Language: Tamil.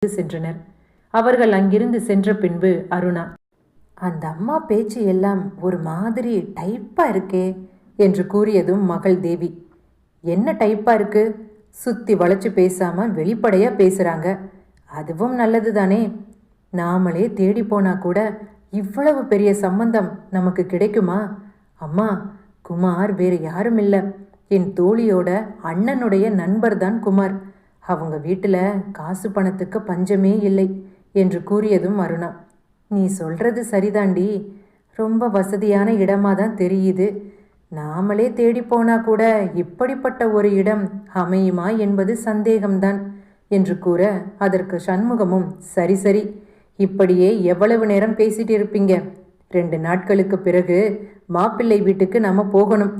சென்றனர். அவர்கள் அங்கிருந்து சென்ற பின்பு அருணா, அந்த அம்மா பேச்சு எல்லாம் ஒரு மாதிரி டைப்பா இருக்கே என்று கூறியதும் மகள் தேவி, என்ன டைப்பா இருக்கு? சுத்தி வளைச்சு பேசாம வெளிப்படையா பேசுறாங்க. அதுவும் நல்லதுதானே. நாமளே தேடி போனா கூட இவ்வளவு பெரிய சம்பந்தம் நமக்கு கிடைக்குமா? அம்மா, குமார் வேறு யாரும் இல்லை, என் தோழியோட அண்ணனுடைய நண்பர் தான் குமார். அவங்க வீட்டுல காசு பணத்துக்கு பஞ்சமே இல்லை என்று கூறியதும் அருணா, நீ சொல்றது சரிதாண்டி, ரொம்ப வசதியான இடமா தான் தெரியுது. நாமளே தேடி போனா கூட இப்படிப்பட்ட ஒரு இடம் அமையுமா என்பது சந்தேகம்தான் என்று கூற, அதற்கு சண்முகமும், சரி சரி, இப்படியே எவ்வளவு நேரம் பேசிட்டு இருப்பீங்க? 2 நாட்களுக்கு பிறகு மாப்பிள்ளை வீட்டுக்கு நாம போகணும்.